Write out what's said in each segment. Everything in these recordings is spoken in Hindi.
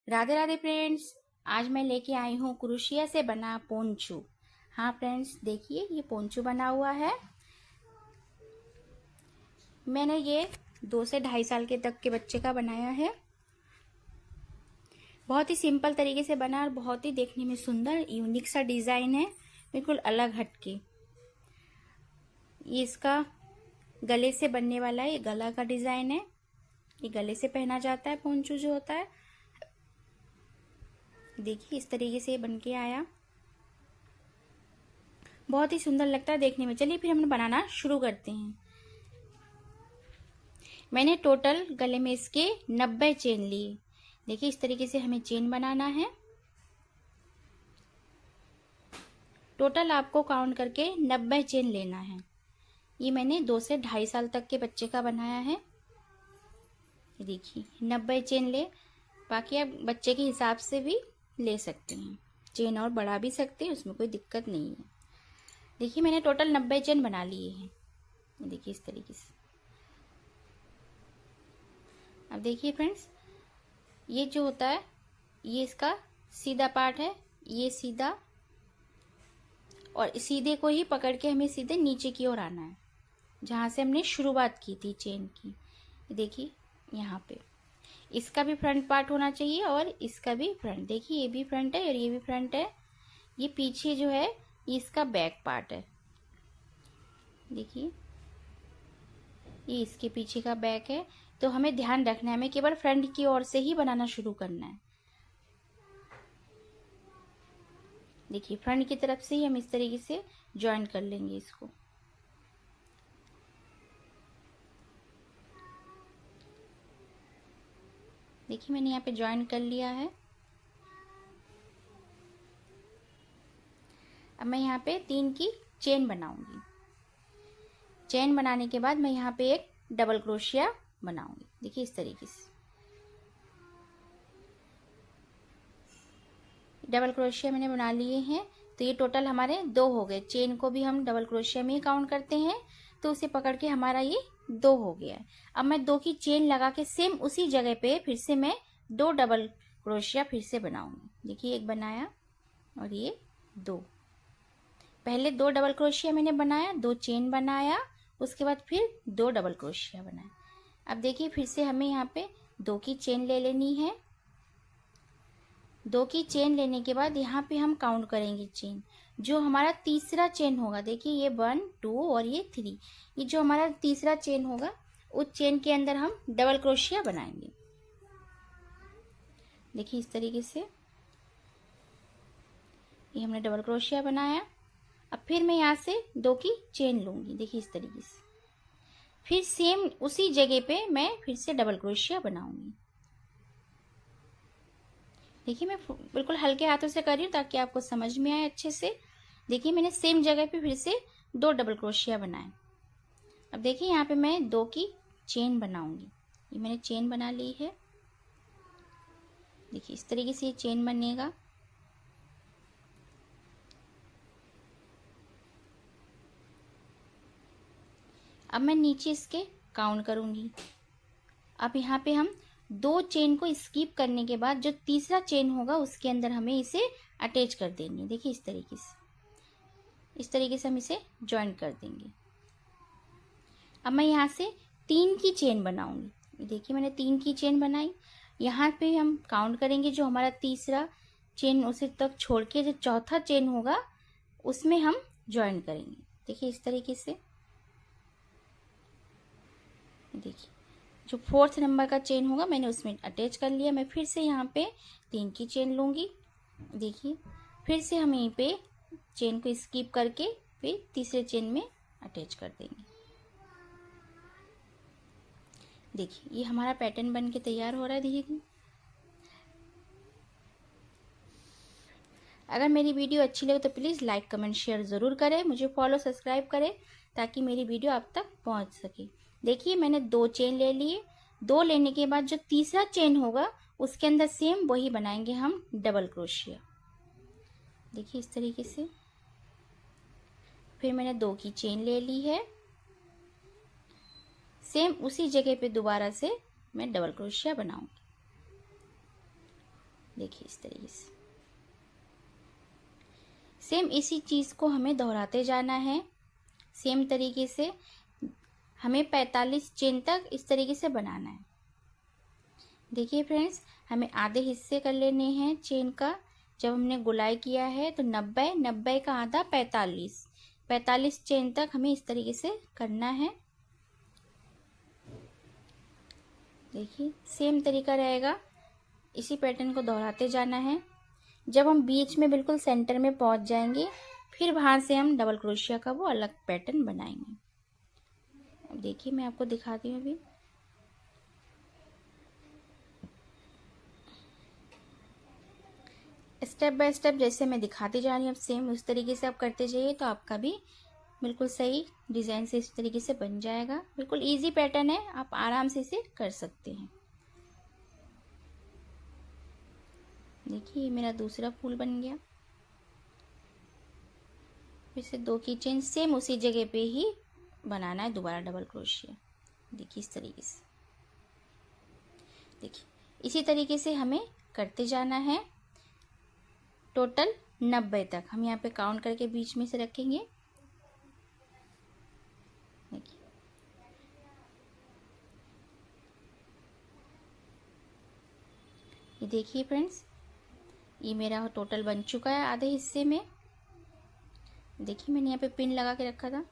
राधे राधे फ्रेंड्स। आज मैं लेके आई हूँ क्रोशिया से बना पोंचू। हाँ फ्रेंड्स, देखिए ये पोंचू बना हुआ है। मैंने ये 2 से 2.5 साल के तक के बच्चे का बनाया है। बहुत ही सिंपल तरीके से बना और बहुत ही देखने में सुंदर यूनिक सा डिज़ाइन है, बिल्कुल अलग हटके। ये इसका गले से बनने वाला है, ये गला का डिज़ाइन है। ये गले से पहना जाता है पोंचू जो होता है। देखिए इस तरीके से बन के आया, बहुत ही सुंदर लगता है देखने में। चलिए फिर हम बनाना शुरू करते हैं। मैंने टोटल गले में इसके 90 चेन लिए। देखिए इस तरीके से हमें चेन बनाना है। टोटल आपको काउंट करके 90 चेन लेना है। ये मैंने 2 से 2.5 साल तक के बच्चे का बनाया है। देखिए 90 चेन ले, बाकी आप बच्चे के हिसाब से भी ले सकते हैं, चेन और बढ़ा भी सकते हैं, उसमें कोई दिक्कत नहीं है। देखिए मैंने टोटल 90 चेन बना लिए हैं। देखिए इस तरीके से। अब देखिए फ्रेंड्स, ये जो होता है ये इसका सीधा पार्ट है, ये सीधा, और सीधे को ही पकड़ के हमें सीधे नीचे की ओर आना है, जहाँ से हमने शुरुआत की थी चेन की। देखिए यहाँ पे इसका भी फ्रंट पार्ट होना चाहिए और इसका भी फ्रंट। देखिए ये भी फ्रंट है और ये भी फ्रंट है। ये पीछे जो है ये इसका बैक पार्ट है। देखिए ये इसके पीछे का बैक है। तो हमें ध्यान रखना है, हमें केवल फ्रंट की ओर से ही बनाना शुरू करना है। देखिए फ्रंट की तरफ से ही हम इस तरीके से ज्वाइन कर लेंगे इसको। देखिए मैंने यहाँ पे ज्वाइन कर लिया है। अब मैं यहाँ पे 3 की चेन बनाऊंगी। चेन बनाने के बाद मैं यहाँ पे एक डबल क्रोशिया बनाऊंगी। देखिए इस तरीके से डबल क्रोशिया मैंने बना लिए हैं। तो ये टोटल हमारे 2 हो गए। चेन को भी हम डबल क्रोशिया में ही काउंट करते हैं, तो उसे पकड़ के हमारा ये 2 हो गया है। अब मैं 2 की चेन लगा के सेम उसी जगह पे फिर से मैं 2 डबल क्रोशिया फिर से बनाऊंगी। देखिए एक बनाया और ये 2। पहले 2 डबल क्रोशिया मैंने बनाया, 2 चेन बनाया, उसके बाद फिर 2 डबल क्रोशिया बनाया। अब देखिए फिर से हमें यहाँ पे 2 की चेन ले लेनी है। 2 की चेन लेने के बाद यहाँ पे हम काउंट करेंगे चेन। जो हमारा तीसरा चेन होगा, देखिए ये 1 2 और ये 3, ये जो हमारा तीसरा चेन होगा उस चेन के अंदर हम डबल क्रोशिया बनाएंगे। देखिए इस तरीके से ये हमने डबल क्रोशिया बनाया। अब फिर मैं यहाँ से 2 की चेन लूंगी। देखिए इस तरीके से फिर सेम उसी जगह पे मैं फिर से डबल क्रोशिया बनाऊंगी। देखिए मैं बिल्कुल हल्के हाथों से कर रही हूँ ताकि आपको समझ में आए अच्छे से। देखिए मैंने सेम जगह पे फिर से 2 डबल क्रोशिया बनाए। अब देखिए यहाँ पे मैं 2 की चेन बनाऊंगी। ये मैंने चेन बना ली है। देखिए इस तरीके से ये चेन बनेगा। अब मैं नीचे इसके काउंट करूंगी। अब यहाँ पे हम 2 चेन को स्किप करने के बाद जो तीसरा चेन होगा उसके अंदर हमें इसे अटैच कर देंगे। देखिए इस तरीके से हम इसे ज्वाइन कर देंगे। अब मैं यहाँ से 3 की चेन बनाऊंगी। देखिए मैंने 3 की चेन बनाई। यहाँ पे हम काउंट करेंगे, जो हमारा तीसरा चेन उसे तक छोड़ के जो चौथा चेन होगा उसमें हम ज्वाइन करेंगे। देखिए इस तरीके से। देखिए जो 4th नंबर का चेन होगा मैंने उसमें अटैच कर लिया। मैं फिर से यहाँ पे 3 की चेन लूँगी। देखिए फिर से हम यहीं पे चेन को स्किप करके फिर तीसरे चेन में अटैच कर देंगे। देखिए ये हमारा पैटर्न बन के तैयार हो रहा है। देखिए अगर मेरी वीडियो अच्छी लगे तो प्लीज़ लाइक कमेंट शेयर ज़रूर करें, मुझे फॉलो सब्सक्राइब करें ताकि मेरी वीडियो आप तक पहुंच सके। देखिए मैंने 2 चेन ले लिए। 2 लेने के बाद जो तीसरा चेन होगा उसके अंदर सेम वही बनाएंगे हम डबल क्रोशिया। देखिए इस तरीके से। फिर मैंने 2 की चेन ले ली है। सेम उसी जगह पे दोबारा से मैं डबल क्रोशिया बनाऊंगी। देखिए इस तरीके से सेम इसी चीज़ को हमें दोहराते जाना है। सेम तरीके से हमें 45 चेन तक इस तरीके से बनाना है। देखिए फ्रेंड्स, हमें आधे हिस्से कर लेने हैं चेन का। जब हमने गोलाई किया है तो 90, 90 का आधा 45, 45 चेन तक हमें इस तरीके से करना है। देखिए सेम तरीका रहेगा, इसी पैटर्न को दोहराते जाना है। जब हम बीच में बिल्कुल सेंटर में पहुंच जाएंगे, फिर वहां से हम डबल क्रोशिया का वो अलग पैटर्न बनाएंगे। अब देखिए मैं आपको दिखाती हूँ अभी। स्टेप बाय स्टेप जैसे मैं दिखाती जा रही हूँ, अब सेम उस तरीके से आप करते जाइए तो आपका भी बिल्कुल सही डिज़ाइन से इस तरीके से बन जाएगा। बिल्कुल इजी पैटर्न है, आप आराम से इसे कर सकते हैं। देखिए मेरा दूसरा फूल बन गया। फिर से 2 की चेन सेम उसी जगह पे ही बनाना है दोबारा डबल क्रोशिया। देखिए इस तरीके से, देखिए इसी तरीके से हमें करते जाना है। टोटल 90 तक हम यहाँ पे काउंट करके बीच में से रखेंगे। देखिए ये देखिए फ्रेंड्स, ये मेरा टोटल बन चुका है आधे हिस्से में। देखिए मैंने यहाँ पे पिन लगा के रखा था।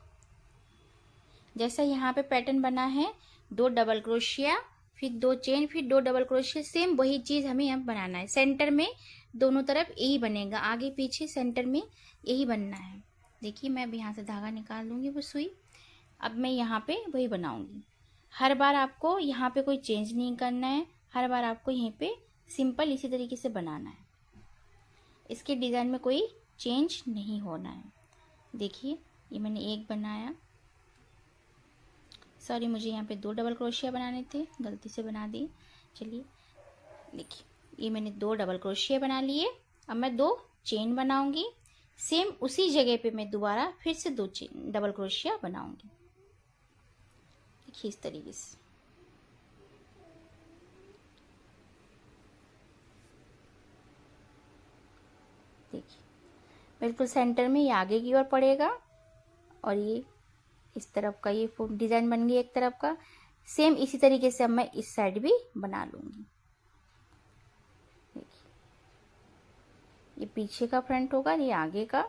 जैसा यहाँ पे पैटर्न बना है, 2 डबल क्रोशिया, फिर 2 चेन, फिर 2 डबल क्रोशिया, सेम वही चीज़ हमें यहाँ बनाना है। सेंटर में दोनों तरफ यही बनेगा, आगे पीछे सेंटर में यही बनना है। देखिए मैं अब यहाँ से धागा निकाल दूंगी वो सुई। अब मैं यहाँ पे वही बनाऊंगी। हर बार आपको यहाँ पे कोई चेंज नहीं करना है, हर बार आपको यहीं पे सिंपल इसी तरीके से बनाना है। इसके डिज़ाइन में कोई चेंज नहीं होना है। देखिए ये मैंने एक बनाया, सॉरी मुझे यहाँ पे 2 डबल क्रोशिया बनाने थे, गलती से बना दी। चलिए देखिए ये मैंने 2 डबल क्रोशिया बना लिए। अब मैं 2 चेन बनाऊंगी, सेम उसी जगह पे मैं दोबारा फिर से 2 चेन डबल क्रोशिया बनाऊंगी। देखिए इस तरीके से। देखिए बिल्कुल सेंटर में ये आगे की ओर पड़ेगा और ये इस तरफ का ये डिज़ाइन बन गई एक तरफ का। सेम इसी तरीके से अब मैं इस साइड भी बना लूँगी। देखिए ये पीछे का फ्रंट होगा, ये आगे का।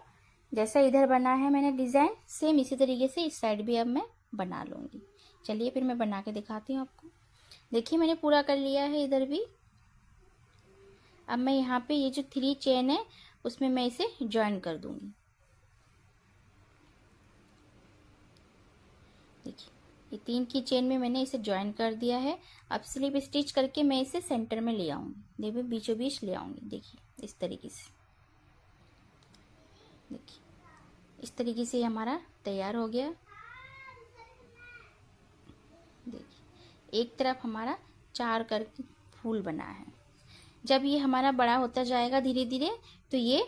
जैसा इधर बना है मैंने डिज़ाइन, सेम इसी तरीके से इस साइड भी अब मैं बना लूँगी। चलिए फिर मैं बना के दिखाती हूँ आपको। देखिए मैंने पूरा कर लिया है इधर भी। अब मैं यहाँ पे ये जो 3 चेन है उसमें मैं इसे ज्वाइन कर दूँगी। देखिए ये 3 की चेन में मैंने इसे ज्वाइन कर दिया है। अब स्लिप स्टिच करके मैं इसे सेंटर में ले आऊँगी, देखिए बीचों बीच ले आऊँगी। देखिए इस तरीके से, देखिए इस तरीके से हमारा तैयार हो गया। देखिए एक तरफ हमारा 4 करके फूल बना है। जब ये हमारा बड़ा होता जाएगा धीरे धीरे तो ये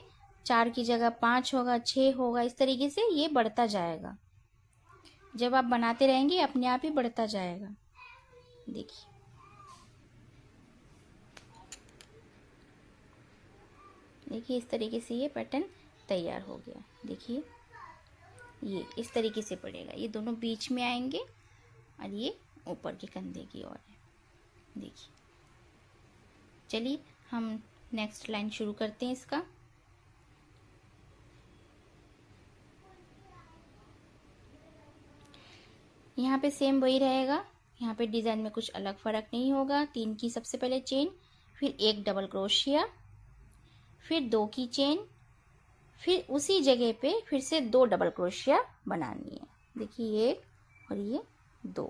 4 की जगह 5 होगा, 6 होगा, इस तरीके से ये बढ़ता जाएगा। जब आप बनाते रहेंगे अपने आप ही बढ़ता जाएगा। देखिए देखिए इस तरीके से ये पैटर्न तैयार हो गया। देखिए ये इस तरीके से पड़ेगा, ये दोनों बीच में आएंगे और ये ऊपर के कंधे की ओर है। देखिए चलिए हम नेक्स्ट लाइन शुरू करते हैं इसका। यहाँ पे सेम वही रहेगा, यहाँ पे डिज़ाइन में कुछ अलग फ़र्क नहीं होगा। 3 की सबसे पहले चेन, फिर 1 डबल क्रोशिया, फिर 2 की चेन, फिर उसी जगह पे फिर से 2 डबल क्रोशिया बनानी है। देखिए ये और ये 2,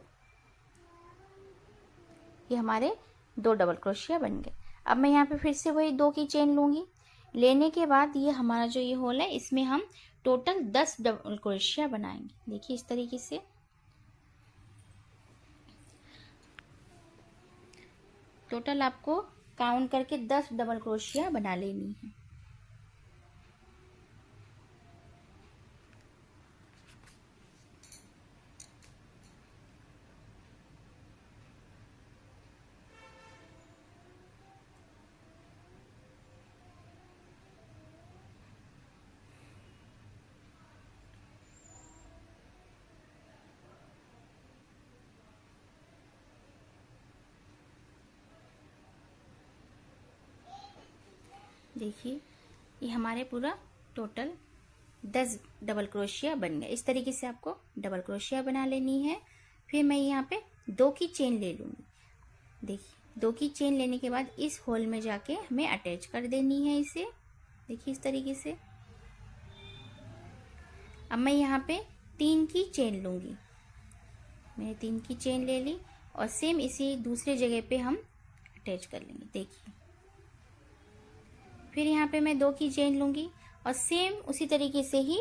ये हमारे 2 डबल क्रोशिया बन गए। अब मैं यहाँ पे फिर से वही 2 की चेन लूँगी। लेने के बाद ये हमारा जो ये होल है इसमें हम टोटल 10 डबल क्रोशिया बनाएंगे। देखिए इस तरीके से टोटल आपको काउंट करके 10 डबल क्रोशिया बना लेनी है। देखिए ये हमारे पूरा टोटल 10 डबल क्रोशिया बन गए। इस तरीके से आपको डबल क्रोशिया बना लेनी है। फिर मैं यहाँ पे 2 की चेन ले लूँगी। देखिए 2 की चेन लेने के बाद इस होल में जाके हमें अटैच कर देनी है इसे। देखिए इस तरीके से। अब मैं यहाँ पे 3 की चेन लूँगी। मैंने 3 की चेन ले ली और सेम इसी दूसरे जगह पे हम अटैच कर लेंगे। देखिए फिर यहाँ पे मैं 2 की चेन लूँगी और सेम उसी तरीके से ही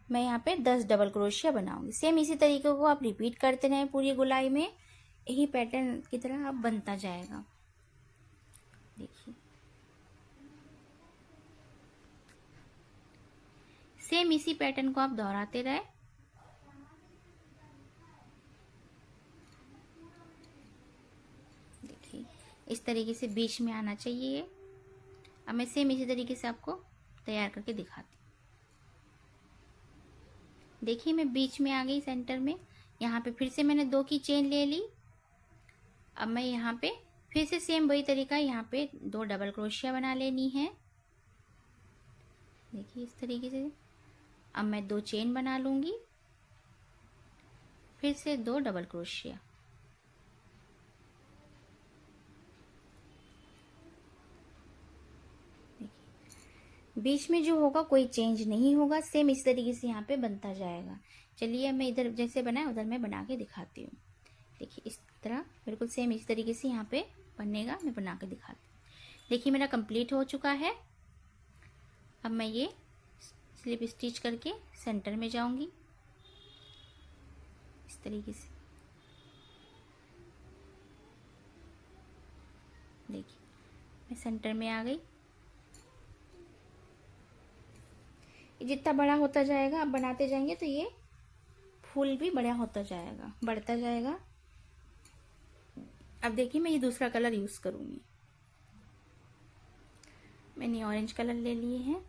मैं यहाँ पे 10 डबल क्रोशिया बनाऊंगी। सेम इसी तरीके को आप रिपीट करते रहें पूरी गोलाई में, यही पैटर्न की तरह अब बनता जाएगा। देखिए सेम इसी पैटर्न को आप दोहराते रहे। देखिए इस तरीके से बीच में आना चाहिए। अब मैं सेम इसी तरीके से आपको तैयार करके दिखाती हूँ। देखिए मैं बीच में आ गई सेंटर में। यहाँ पे फिर से मैंने 2 की चेन ले ली। अब मैं यहाँ पे फिर से सेम वही तरीका, यहाँ पे 2 डबल क्रोशिया बना लेनी है। देखिए इस तरीके से। अब मैं 2 चेन बना लूँगी, फिर से 2 डबल क्रोशिया। बीच में जो होगा कोई चेंज नहीं होगा, सेम इस तरीके से यहाँ पे बनता जाएगा। चलिए मैं इधर जैसे बनाया उधर मैं बना के दिखाती हूँ। देखिए इस तरह बिल्कुल सेम इस तरीके से यहाँ पे बनेगा। मैं बना के दिखाती हूँ। देखिए मेरा कंप्लीट हो चुका है। अब मैं ये स्लिप स्टिच करके सेंटर में जाऊंगी इस तरीके से। देखिए मैं सेंटर में आ गई। जितना बड़ा होता जाएगा आप बनाते जाएंगे तो ये फूल भी बड़ा होता जाएगा, बढ़ता जाएगा। अब देखिए मैं ये दूसरा कलर यूज करूंगी। मैंने ऑरेंज कलर ले लिए हैं।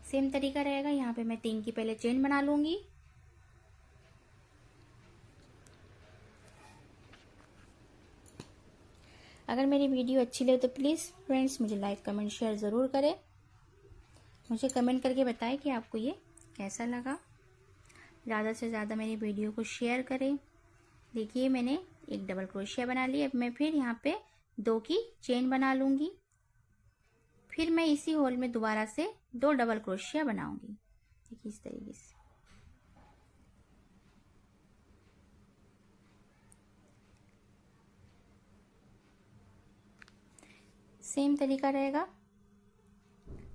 सेम तरीका रहेगा। यहाँ पे मैं 3 की पहले चेन बना लूंगी। अगर मेरी वीडियो अच्छी लगे तो प्लीज़ फ्रेंड्स मुझे लाइक कमेंट शेयर ज़रूर करें। मुझे कमेंट करके बताएं कि आपको ये कैसा लगा। ज़्यादा से ज़्यादा मेरी वीडियो को शेयर करें। देखिए मैंने एक डबल क्रोशिया बना ली। अब मैं फिर यहाँ पे 2 की चेन बना लूँगी। फिर मैं इसी होल में दोबारा से 2 डबल क्रोशिया बनाऊंगी। देखिए इस तरीके से। सेम तरीका रहेगा।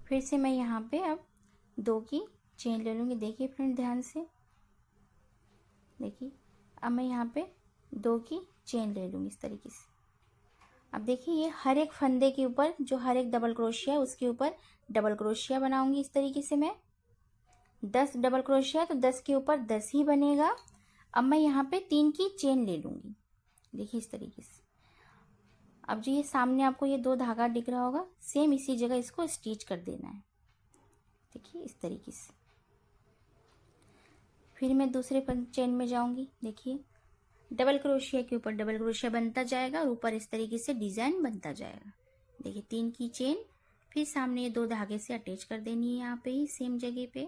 फिर से मैं यहाँ पे अब 2 की चेन ले लूँगी। देखिए फ्रेंड ध्यान से। देखिए अब मैं यहाँ पे 2 की चेन ले लूँगी इस तरीके से। अब देखिए ये हर एक फंदे के ऊपर जो हर एक डबल क्रोशिया है उसके ऊपर डबल क्रोशिया बनाऊंगी इस तरीके से। मैं 10 डबल क्रोशिया तो 10 के ऊपर 10 ही बनेगा। अब मैं यहाँ पे 3 की चेन ले लूँगी। देखिए इस तरीके से। अब जो ये सामने आपको ये 2 धागा दिख रहा होगा, सेम इसी जगह इसको स्टिच कर देना है। देखिए इस तरीके से। फिर मैं दूसरे चेन में जाऊंगी। देखिए डबल क्रोशिया के ऊपर डबल क्रोशिया बनता जाएगा और ऊपर इस तरीके से डिजाइन बनता जाएगा। देखिए 3 की चेन, फिर सामने ये 2 धागे से अटैच कर देनी है यहाँ पे ही सेम जगह पे।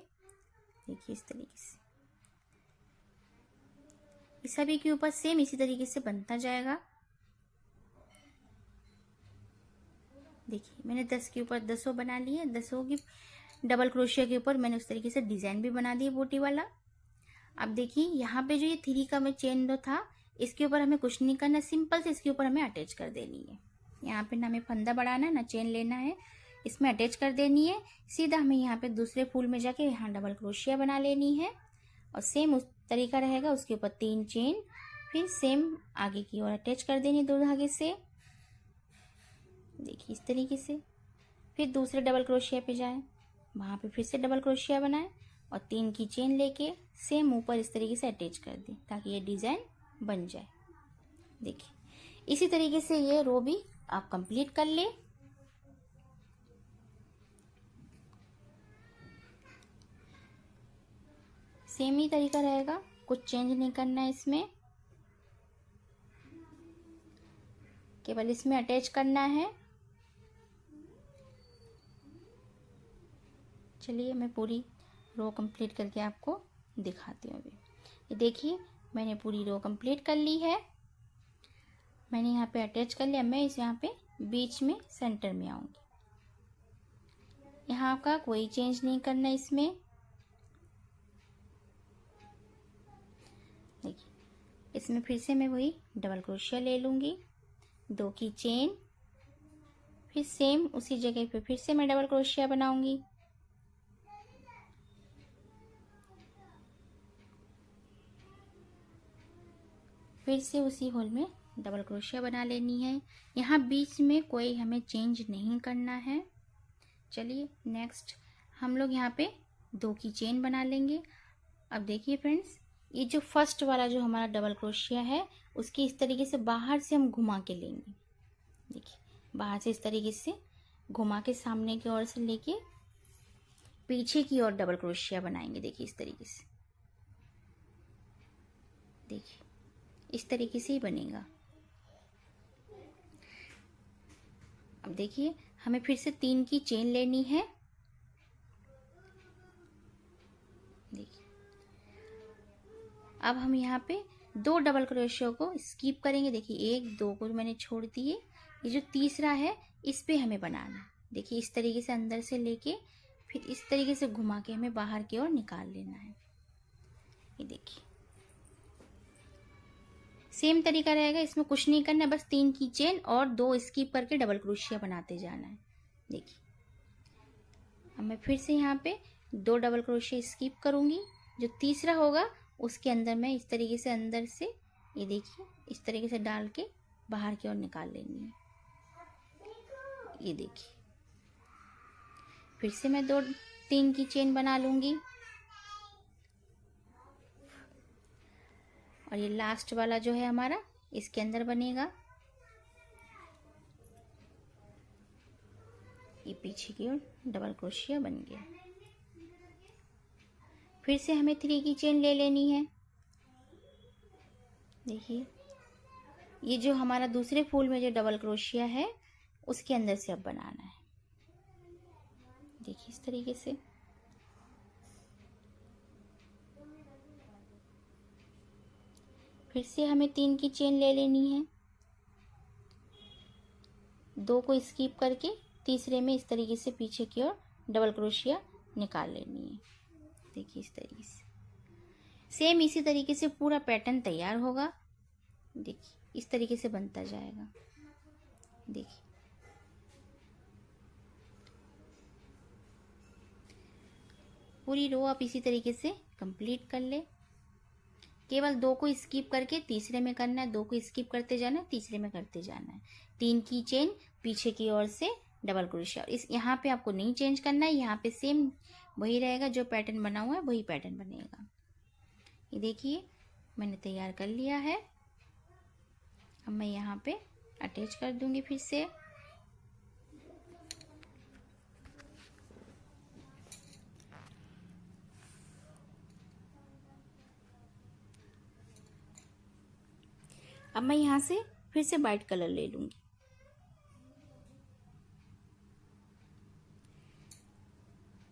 देखिए इस तरीके से। इस सभी के ऊपर सेम इसी तरीके से बनता जाएगा। देखिए मैंने 10 के ऊपर 10 बना लिए। 10 की डबल क्रोशिया के ऊपर मैंने उस तरीके से डिजाइन भी बना दिया बूटी वाला। अब देखिए यहाँ पे जो ये 3 का में चेन दो था, इसके ऊपर हमें कुछ नहीं करना, सिंपल से इसके ऊपर हमें अटैच कर देनी है। यहाँ पे ना हमें फंदा बढ़ाना है ना चेन लेना है, इसमें अटैच कर देनी है। सीधा हमें यहाँ पे दूसरे फूल में जाके यहाँ डबल क्रोशिया बना लेनी है और सेम उस तरीका रहेगा। उसके ऊपर 3 चेन, फिर सेम आगे की ओर अटैच कर देनी 2 धागे से। देखिए इस तरीके से। फिर दूसरे डबल क्रोशिया पे जाए, वहाँ पे फिर से डबल क्रोशिया बनाए और 3 की चेन लेके सेम ऊपर इस तरीके से अटैच कर दें ताकि ये डिजाइन बन जाए। देखिए इसी तरीके से ये रो भी आप कंप्लीट कर ले। सेम ही तरीका रहेगा, कुछ चेंज नहीं करना है इसमें। केवल इसमें अटैच करना है। चलिए मैं पूरी रो कंप्लीट करके आपको दिखाती हूँ। अभी ये देखिए मैंने पूरी रो कंप्लीट कर ली है। मैंने यहाँ पे अटैच कर लिया। मैं इस यहाँ पे बीच में सेंटर में आऊँगी। यहाँ का कोई चेंज नहीं करना इसमें। देखिए इसमें फिर से मैं वही डबल क्रोशिया ले लूँगी, 2 की चेन, फिर सेम उसी जगह पे फिर से मैं डबल क्रोशिया बनाऊँगी। फिर से उसी होल में डबल क्रोशिया बना लेनी है। यहाँ बीच में कोई हमें चेंज नहीं करना है। चलिए नेक्स्ट हम लोग यहाँ पे 2 की चेन बना लेंगे। अब देखिए फ्रेंड्स, ये जो फर्स्ट वाला जो हमारा डबल क्रोशिया है उसकी इस तरीके से बाहर से हम घुमा के लेंगे। देखिए बाहर से इस तरीके से घुमा के सामने की ओर से लेके पीछे की ओर डबल क्रोशिया बनाएंगे। देखिए इस तरीके से, देखिए इस तरीके से ही बनेगा। अब देखिए हमें फिर से 3 की चेन लेनी है। देखिए अब हम यहाँ पे 2 डबल क्रोशिया को स्किप करेंगे। देखिए 1 2 को मैंने छोड़ दिए। ये जो तीसरा है इस पे हमें बनाना है। देखिए इस तरीके से अंदर से लेके फिर इस तरीके से घुमा के हमें बाहर की ओर निकाल लेना है। ये देखिए सेम तरीका रहेगा, इसमें कुछ नहीं करना है, बस 3 की चेन और 2 स्किप करके डबल क्रोशिया बनाते जाना है। देखिए अब मैं फिर से यहाँ पे 2 डबल क्रोशिया स्किप करूँगी। जो तीसरा होगा उसके अंदर मैं इस तरीके से अंदर से, ये देखिए इस तरीके से डाल के बाहर की ओर निकाल लेनी है। ये देखिए फिर से मैं 3 की चेन बना लूँगी और ये लास्ट वाला जो है हमारा इसके अंदर बनेगा। ये पीछे की ओर डबल क्रोशिया बन गया। फिर से हमें 3 की चेन ले लेनी है। देखिए ये जो हमारा दूसरे फूल में जो डबल क्रोशिया है उसके अंदर से अब बनाना है। देखिए इस तरीके से फिर से हमें 3 की चेन ले लेनी है। 2 को स्किप करके तीसरे में इस तरीके से पीछे की ओर डबल क्रोशिया निकाल लेनी है। देखिए इस तरीके से सेम इसी तरीके से पूरा पैटर्न तैयार होगा। देखिए इस तरीके से बनता जाएगा। देखिए पूरी रो आप इसी तरीके से कंप्लीट कर ले। केवल 2 को स्किप करके तीसरे में करना है, 2 को स्किप करते जाना है, तीसरे में करते जाना है। 3 की चेन पीछे की ओर से डबल क्रोशिया। इस यहाँ पे आपको नहीं चेंज करना है, यहाँ पे सेम वही रहेगा, जो पैटर्न बना हुआ है वही पैटर्न बनेगा। ये देखिए मैंने तैयार कर लिया है। अब मैं यहाँ पे अटैच कर दूंगी फिर से। अब मैं यहाँ से फिर से वाइट कलर ले लूंगी।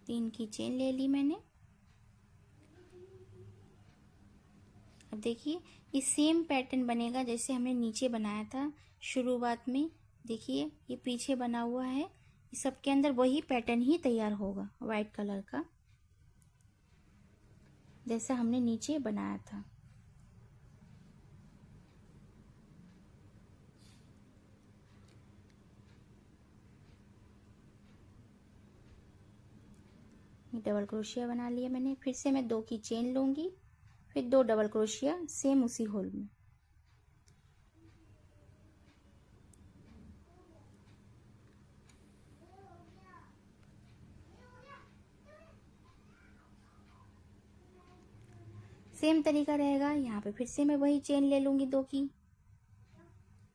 तीन की चेन ले ली मैंने। अब देखिए ये सेम पैटर्न बनेगा जैसे हमने नीचे बनाया था शुरुआत में। देखिए ये पीछे बना हुआ है, इस सबके अंदर वही पैटर्न ही तैयार होगा वाइट कलर का, जैसा हमने नीचे बनाया था। डबल क्रोशिया बना लिया मैंने। फिर से मैं 2 की चेन लूंगी, फिर 2 डबल क्रोशिया सेम उसी होल में। सेम तरीका रहेगा। यहाँ पे फिर से मैं वही चेन ले लूंगी 2 की।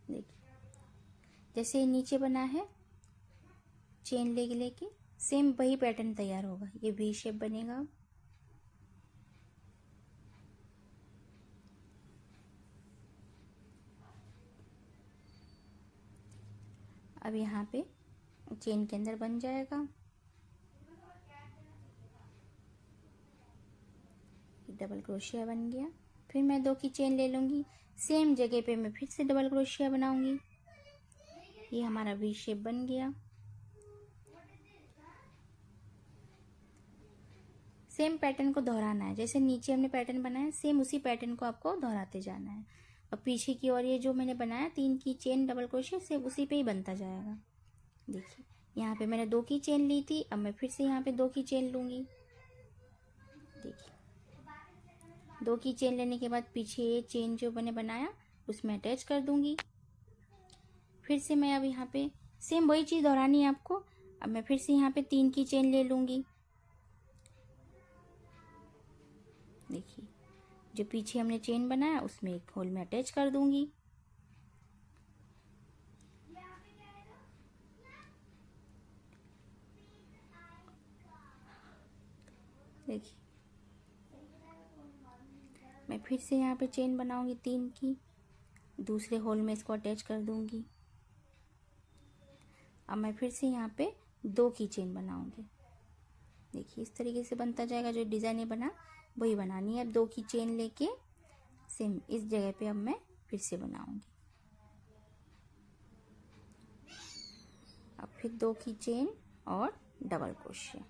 देखिए जैसे नीचे बना है चेन लेके सेम वही पैटर्न तैयार होगा। ये वी शेप बनेगा। अब यहाँ पे चेन के अंदर बन जाएगा। डबल क्रोशिया बन गया। फिर मैं 2 की चेन ले लूँगी, सेम जगह पे मैं फिर से डबल क्रोशिया बनाऊँगी। ये हमारा वी शेप बन गया। सेम पैटर्न को दोहराना है, जैसे नीचे हमने पैटर्न बनाया सेम उसी पैटर्न को आपको दोहराते जाना है। और पीछे की ओर ये जो मैंने बनाया 3 की चेन डबल क्रोशिया से उसी पे ही बनता जाएगा। देखिए यहाँ पे मैंने 2 की चेन ली थी, अब मैं फिर से यहाँ पे 2 की चेन लूँगी। देखिए 2 की चेन लेने के बाद पीछे ये चेन जो मैंने बनाया उसमें अटैच कर दूँगी। फिर से मैं अब यहाँ पे सेम वही चीज़ दोहरानी है आपको। अब मैं फिर से यहाँ पे 3 की चेन ले लूँगी। देखिए जो पीछे हमने चेन बनाया उसमें एक होल में अटैच कर दूँगी। देखिए मैं फिर से यहाँ पे चेन बनाऊँगी 3 की, दूसरे होल में इसको अटैच कर दूँगी। अब मैं फिर से यहाँ पे 2 की चेन बनाऊँगी। देखिए इस तरीके से बनता जाएगा। जो डिज़ाइन ये बना वही बनानी है। अब 2 की चेन लेके सेम इस जगह पे अब मैं फिर से बनाऊँगी। अब फिर 2 की चेन और डबल क्रोशिया।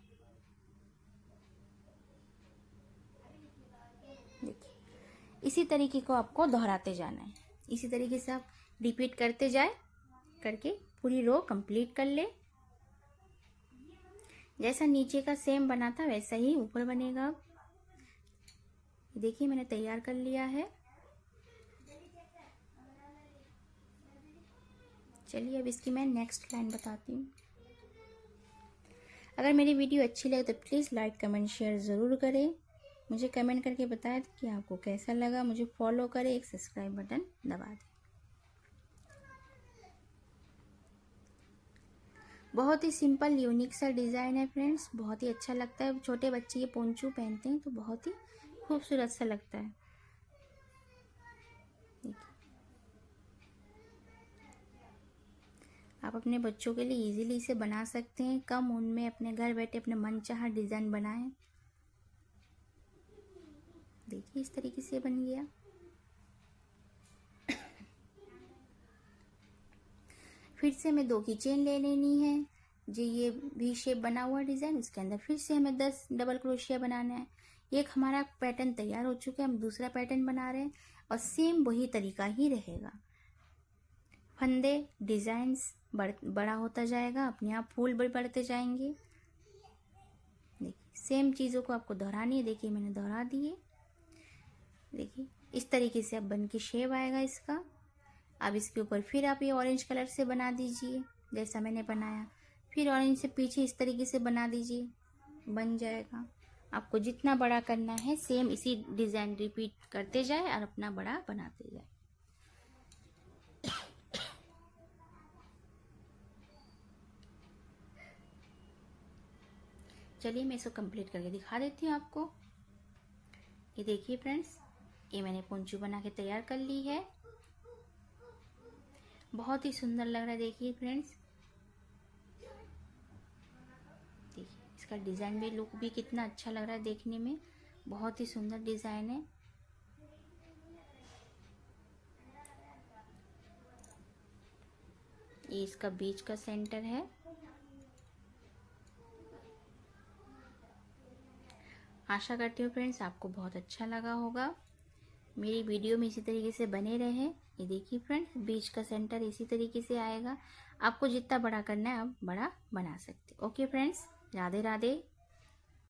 देखिए इसी तरीके को आपको दोहराते जाना है। इसी तरीके से आप रिपीट करते जाए, करके पूरी रो कंप्लीट कर ले। जैसा नीचे का सेम बना था वैसा ही ऊपर बनेगा। देखिए मैंने तैयार कर लिया है। चलिए अब इसकी मैं नेक्स्ट लाइन बताती हूँ। अगर मेरी वीडियो अच्छी लगे तो प्लीज़ लाइक कमेंट शेयर ज़रूर करें। मुझे कमेंट करके बताएं कि आपको कैसा लगा। मुझे फॉलो करें, एक सब्सक्राइब बटन दबा दें। बहुत ही सिंपल यूनिक सा डिज़ाइन है फ्रेंड्स, बहुत ही अच्छा लगता है। छोटे बच्चे ये पोंचू पहनते हैं तो बहुत ही खूबसूरत सा लगता है। आप अपने बच्चों के लिए इजीली इसे बना सकते हैं। कम ऊन में अपने घर बैठे अपने मनचाहा डिज़ाइन बनाएं। देखिए इस तरीके से बन गया। फिर से हमें 2 की चेन ले लेनी है। जो ये वी शेप बना हुआ डिज़ाइन उसके अंदर फिर से हमें 10 डबल क्रोशिया बनाना है। एक हमारा पैटर्न तैयार हो चुका है, हम दूसरा पैटर्न बना रहे हैं और सेम वही तरीका ही रहेगा। फंदे डिज़ाइंस बड़ा होता जाएगा, अपने आप फूल बढ़ते जाएंगे। देखिए सेम चीज़ों को आपको दोहरानी है। देखिए मैंने दोहरा दिए। देखिए इस तरीके से अब बन के शेप आएगा इसका। अब इसके ऊपर फिर आप ये ऑरेंज कलर से बना दीजिए जैसा मैंने बनाया। फिर ऑरेंज से पीछे इस तरीके से बना दीजिए, बन जाएगा। आपको जितना बड़ा करना है सेम इसी डिज़ाइन रिपीट करते जाए और अपना बड़ा बनाते जाए। चलिए मैं इसको कंप्लीट करके दिखा देती हूँ आपको। ये देखिए फ्रेंड्स, ये मैंने पोंचू बना के तैयार कर ली है। बहुत ही सुंदर लग रहा है। देखिए फ्रेंड्स, देखिए इसका डिज़ाइन भी, लुक भी कितना अच्छा लग रहा है देखने में। बहुत ही सुंदर डिज़ाइन है। ये इसका बीच का सेंटर है। आशा करती हूँ फ्रेंड्स आपको बहुत अच्छा लगा होगा। मेरी वीडियो में इसी तरीके से बने रहें। ये देखिए फ्रेंड्स, बीच का सेंटर इसी तरीके से आएगा। आपको जितना बड़ा करना है आप बड़ा बना सकते। Okay friends, Radhe Radhe.